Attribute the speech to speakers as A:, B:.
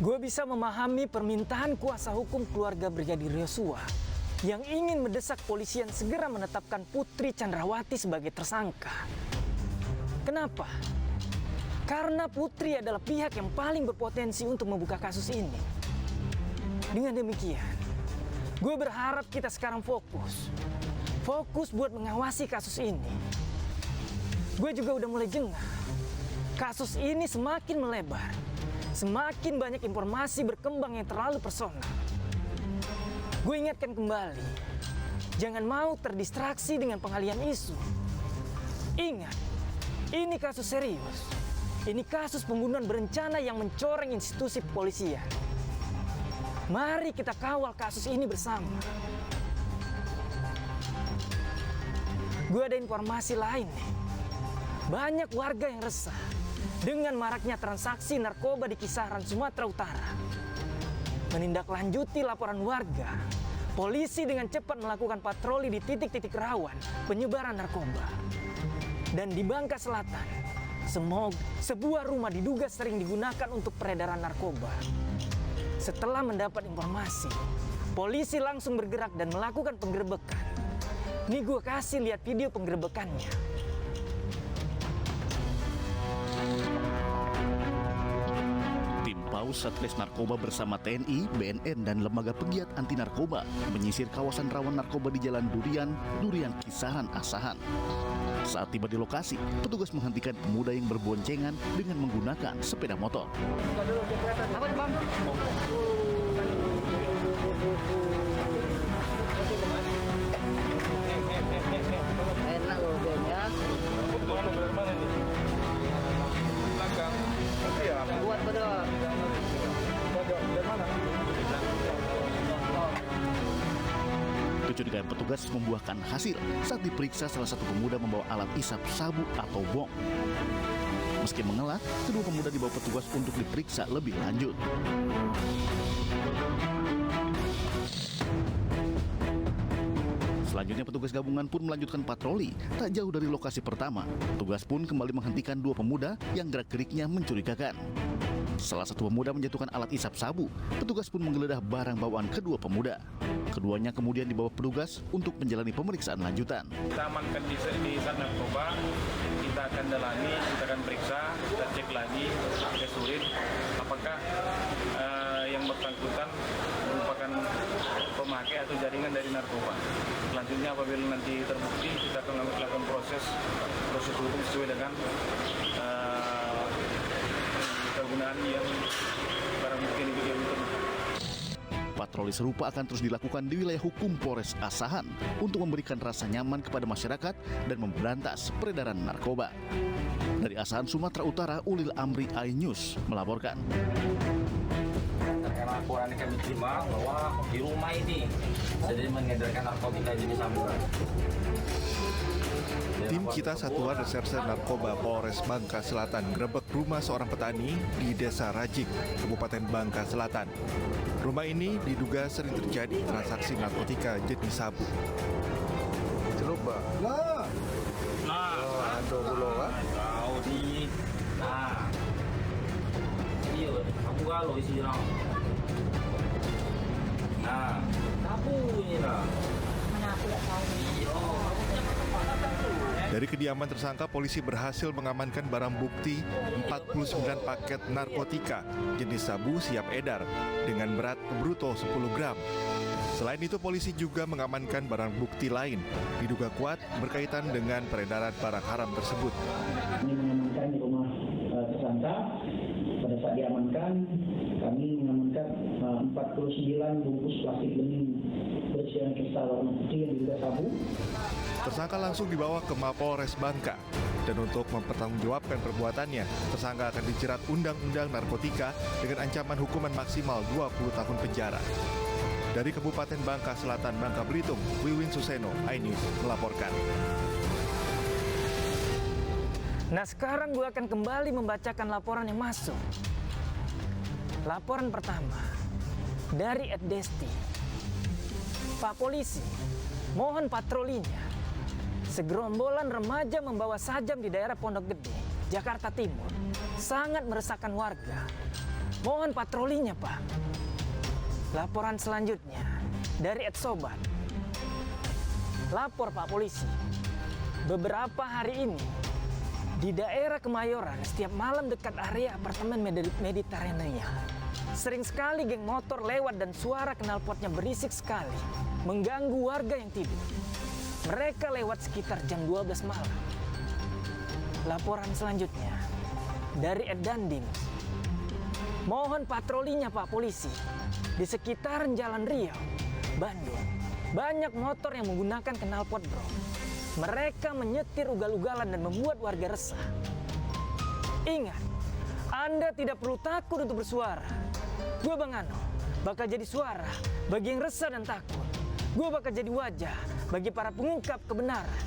A: Gue bisa memahami permintaan kuasa hukum keluarga Brigadir Yosua yang ingin mendesak polisian segera menetapkan Putri Chandrawati sebagai tersangka. Kenapa? Karena Putri adalah pihak yang paling berpotensi untuk membuka kasus ini. Dengan demikian, gue berharap kita sekarang fokus buat mengawasi kasus ini. Gue juga udah mulai jengah. Kasus ini semakin melebar. Semakin banyak informasi berkembang yang terlalu personal. Gue ingatkan kembali, jangan mau terdistraksi dengan pengalihan isu. Ingat, ini kasus serius. Ini kasus pembunuhan berencana yang mencoreng institusi kepolisian. Mari kita kawal kasus ini bersama. Gue ada informasi lain nih. Banyak warga yang resah dengan maraknya transaksi narkoba di kisaran Sumatera Utara. Menindaklanjuti laporan warga, polisi dengan cepat melakukan patroli di titik-titik rawan penyebaran narkoba. Dan di Bangka Selatan, sebuah rumah diduga sering digunakan untuk peredaran narkoba. Setelah mendapat informasi, polisi langsung bergerak dan melakukan penggerebekan. Nih gue kasih lihat video penggerebekannya.
B: Tim PAUS Satgas Narkoba bersama TNI, BNN, dan lembaga pegiat anti narkoba menyisir kawasan rawan narkoba di Jalan Durian Kisaran Asahan. Saat tiba di lokasi, petugas menghentikan pemuda yang berboncengan dengan menggunakan sepeda motor.
A: Apa nih, Bang?
C: Enak loh ya.
D: Belakang. Iya.
C: Buat bedor.
D: Dari mana?
B: Kecurigaan petugas membuahkan hasil saat diperiksa salah satu pemuda membawa alat isap sabu atau bong. Meski mengelak, kedua pemuda dibawa petugas untuk diperiksa lebih lanjut. Selanjutnya petugas gabungan pun melanjutkan patroli. Tak jauh dari lokasi pertama, petugas pun kembali menghentikan dua pemuda yang gerak-geriknya mencurigakan. Salah satu pemuda menjatuhkan alat isap sabu. Petugas pun menggeledah barang bawaan kedua pemuda. Keduanya kemudian dibawa petugas untuk menjalani pemeriksaan lanjutan.
D: Kita amankan di saat narkoba, kita akan dalami, kita akan periksa, kita cek lagi ke Surit apakah yang bersangkutan merupakan pemakai atau jaringan dari narkoba. Selanjutnya apabila nanti terbukti, kita akan melakukan proses hukum sesuai dengan kegunaan yang barang bukti yang ditemukan.
B: Patroli serupa akan terus dilakukan di wilayah hukum Polres Asahan untuk memberikan rasa nyaman kepada masyarakat dan memberantas peredaran narkoba. Dari Asahan, Sumatera Utara, Ulil Amri, iNews melaporkan.
E: Karena laporan yang kami terima bahwa di rumah ini sedang mengedarkan narkotika jenis sabu.
F: Tim Kita Satuan Reserse Narkoba Polres Bangka Selatan gerebek rumah seorang petani di Desa Rajik, Kabupaten Bangka Selatan. Rumah ini diduga sering terjadi transaksi narkotika jenis sabu.
D: Coba.
F: Ada pulau kan?
E: Tahu di. Iya, aku galau isi orang. Sabu ini lah.
C: Mana aku tak tahu.
F: Dari kediaman tersangka, polisi berhasil mengamankan barang bukti 49 paket narkotika jenis sabu siap edar dengan berat bruto 10 gram. Selain itu, polisi juga mengamankan barang bukti lain diduga kuat berkaitan dengan peredaran barang haram tersebut.
G: Kami mengamankan di rumah tersangka. Pada saat diamankan, kami mengamankan 49 bungkus plastik bening berisian kristal warna putih yang diduga sabu.
F: Tersangka langsung dibawa ke Mapolres Bangka. Dan untuk mempertanggungjawabkan perbuatannya, tersangka akan dijerat Undang-Undang Narkotika dengan ancaman hukuman maksimal 20 tahun penjara. Dari Kabupaten Bangka Selatan, Bangka Belitung, Wiwin Suseno, iNews melaporkan.
A: Nah, sekarang gue akan kembali membacakan laporan yang masuk. Laporan pertama dari @desti. Pak Polisi, mohon patrolinya Segerombolan remaja membawa sajam di daerah Pondok Gede, Jakarta Timur, sangat meresahkan warga. Mohon patrolinya, Pak. Laporan selanjutnya dari Ed Sobat. Lapor Pak Polisi, beberapa hari ini di daerah Kemayoran setiap malam dekat area apartemen Mediterania, sering sekali geng motor lewat dan suara knalpotnya berisik sekali, mengganggu warga yang tidur. Mereka lewat sekitar jam 12 malam. Laporan selanjutnya dari Ed Dandim. Mohon patrolinya Pak Polisi. Di sekitaran Jalan Riau, Bandung, banyak motor yang menggunakan knalpot bro. Mereka menyetir ugal-ugalan dan membuat warga resah. Ingat, Anda tidak perlu takut untuk bersuara. Gue Bang Ano bakal jadi suara bagi yang resah dan takut. Gue bakal jadi wajah bagi para pengungkap kebenaran.